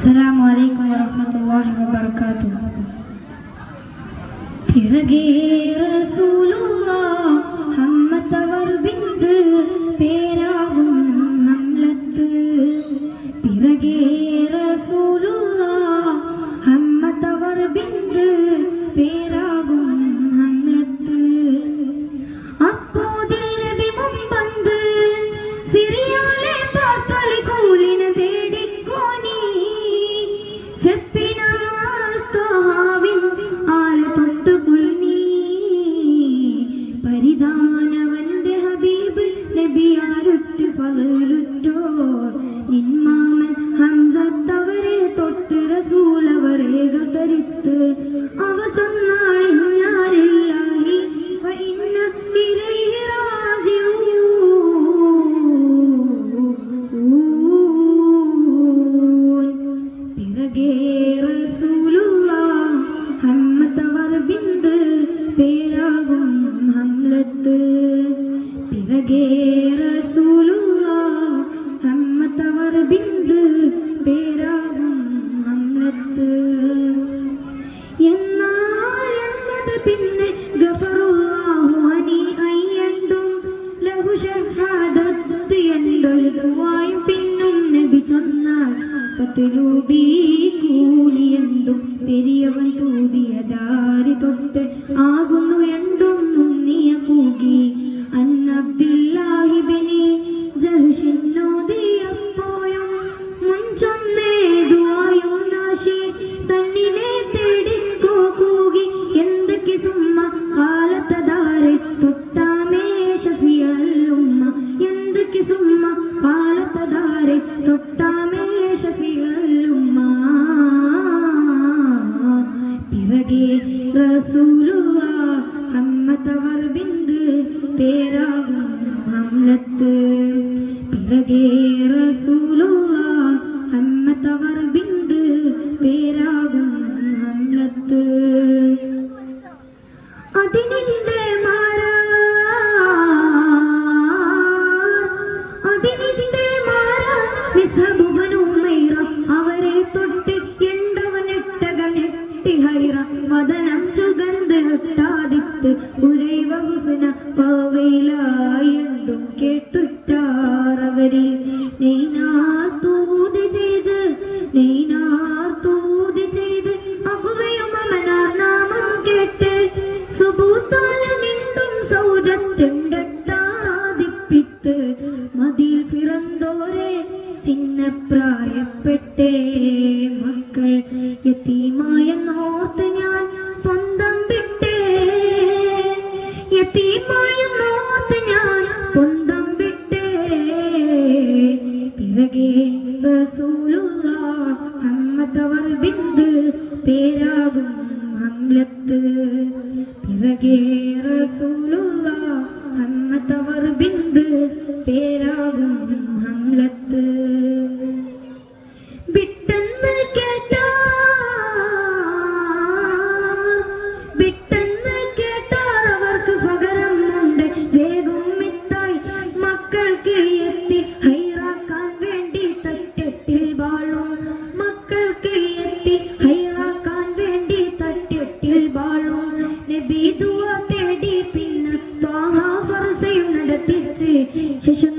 അസ്സലാമു അലൈക്കും വറഹ്മത്തുള്ളാഹി വബറകാതുഹു. പിറകെ റസൂലുള്ളാഹ് ഹമ്മത്തവർ ബിന്ദു പേരാകും ഹംലത്ത്. പിറകെ റസൂലുള്ളാഹ് ഹമ്മത്തവർ ബിന്ദു പേരാകും ഹംലത്ത്. അപ്പോതിൽ നബി മുമ്പന്ത് സിറിയാലെ പാർത്തലി കൂലിന തേടിക്കോനി. ചെപ്പിനാൽ ത്വഹാവിൻ ആല തൊട്ടുകുൽനി. പരിധാനവന്റെ ഹബീബ് നബിയാരുറ്റ് ഫളലുറ്റോർ. നിന്മാമൻ ഹംസത്തവരെ തൊട്ട് റസൂലവരേകൾ തരിത്ത്. അവർ ചൊന്നാൾ ഇന്നാലില്ലാഹി വ ഇന്ന ഇലൈഹി റാജിഊൻ. പിറകെ റസൂലുള്ളാഹ് ഹമ്മത്തവർ ബിന്ദു പേരാകും ഹംലത്ത്. പിറകെ റസൂലുള്ളാഹ് ഹമ്മത്തവർ ബിന്ദു പേരാകും ഹംലത്ത്. എന്നാൽ എന്നത് പിന്നെ ഗഫറുല്ലാഹു അനി അയ്യണ്ടും ലഹു ഷഹാദത്ത് എണ്ടൊരു ദുആയും പിന്നും നബി ചൊന്നാൽ ഫത്ലൂബി കൂലിയണ്ടും. പെരിയവൻ തൂതിയ ദാരി തൊട്ട് ആകുന്നു എണ്ടും മുന്നിയ കൂകി. അന്നബ്ദില്ലാഹിബിനി ജഹ്ഷിന്നോദിയപ്പോയും മുൻചൊന്നേ ദുആയും നാശി തന്നിനെ തേടിക്കോ കൂകി. എന്തൊക്കെ സുമ്മ കാലത്തതാരെ തൊട്ടാമേ ഷഫിയൽ ഉമ്മ. എന്തൊക്കെ സുമ്മ കാലത്തതാരെ തൊട്ടാമേ ഷഫിയൽ ഉമ്മ. പിറകെ റസൂലുള്ളാഹ് ഹമ്മത്തവർ ബിന്ദു പേരാകും ഹംലത്ത്. പിറകെ റസൂലുള്ളാഹ് ഹമ്മത്തവർ ബിന്ദു പേരാകും ഹംലത്ത്. അതിനിന്റെ മിസ്ഹബുബനുമൈറ അവരെ തൊട്ട് എണ്ടവനെട്ടകൾ നെട്ടി ഹൈറ. വദനം ചുഗന്ധ ഒട്ടാദിത്ത് ഉരൈവ ഹുസ്ന പവയിലായെണ്ടും കേട്ടുറ്റാറവരിൽ. നെയ്നാർ തൂത് ചെയ്ത് അകുവയും അമനാർ നാമം കേട്ട്. സുബൂത്താല നിണ്ടും സൗജത്തെണ്ടട്ടാദിപ്പിത്ത്. മതിൽ ഫിറന്തോരെ ചിന്നപ്രായപ്പെട്ടേ മക്കൾ യതീമായെന്നോർത്ത് ഞാൻ പൊന്തം വിട്ടേ. യതീമായെന്നോർത്ത് ഞാൻ പൊന്തം വിട്ടേ. പിറകെ റസൂലുള്ളാഹ് ഹമ്മത്തവർ ബിന്ദു പേരാകും ഹംലത്ത്. പിറകെ റസൂലുള്ളാഹ് ഹമ്മത്തവർ ബിന്ദു പേരാകും ഹംലത്ത്. വിട്ടെന്ന് കേട്ടാർ അവർക്ക് പകരം ഉണ്ട്. വേഗം മിത്തായി മക്കൾക്ക് എത്തി ഹൈറാക്കാൻ വേണ്ടി തട്ടെട്ടിൽ വാഴും. മക്കൾക്ക് എത്തി ഹൈറാക്കാൻ വേണ്ടി തട്ടെട്ടിൽ വാഴും. നബി ദുആ തേടി പിന്നെ ത്വാഹ ഫർസയും നടത്തിച്ച്. ശിശു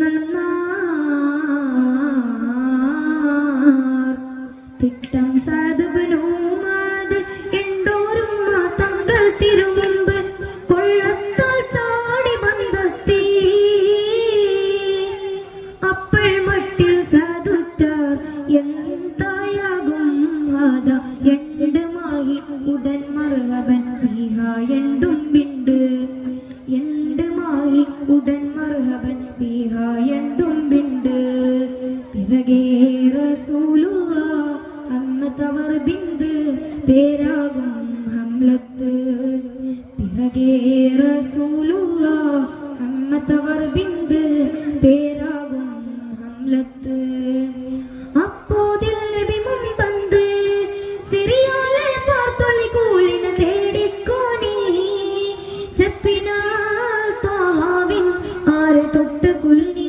തിട്ടം സാദബനുമാത് എണ്ടോരും തങ്ങൾ തിരുമുമ്പ് കൊള്ളത്താൽ ചാടി ബന്ധത്തി. അപ്പോൾ മട്ടിൽ സാധുറ്റാർ എന്തായാകും ഹാദ എണ്ടുമായി ഉടൻ മർഹബൻ ബിഹ എണ്ടും ബിണ്ട്. എണ്ടുമായി ഉടൻ മർഹബൻ ബിഹ എണ്ടും ബിണ്ട്. പിറകെ റസൂലുള്ളാഹ് ഹമ്മത്തവർ ബിന്ദു പേരാകും ഹംലത്ത്. പിറകെ റസൂലുള്ളാഹ് ഹമ്മത്തവർ ബിന്ദു പേരാകും ഹംലത്ത്. അപ്പോതിൽ നബി മുമ്പന്ത് സിറിയാലെ പാർത്തലി കൂലിന തേടിക്കോനി. ചെപ്പിനാൽ ത്വഹാവിൻ ആല തൊട്ടുകുൽനി.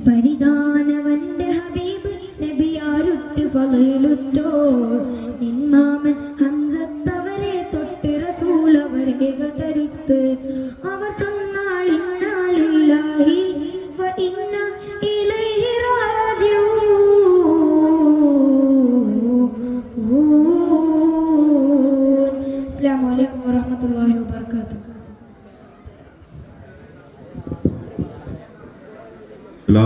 പരിധാനവന്റെ ഹബീബ് നബിയാരുറ്റ് ഫളലുറ്റോർ നിന്മാമൻ ഹംസത്തവരെ തൊട്ട് റസൂൽ അവരേകൾ തരിത്ത് അവർ ചൊന്നാൾ ഇന്നാ ലില്ലാഹി വ ഇന്നാ ഇലൈഹി റാജിഊൻ. അസ്സലാമു അലൈക്കും വറഹ്മത്തുള്ളാഹി വബറകാതുഹു. لا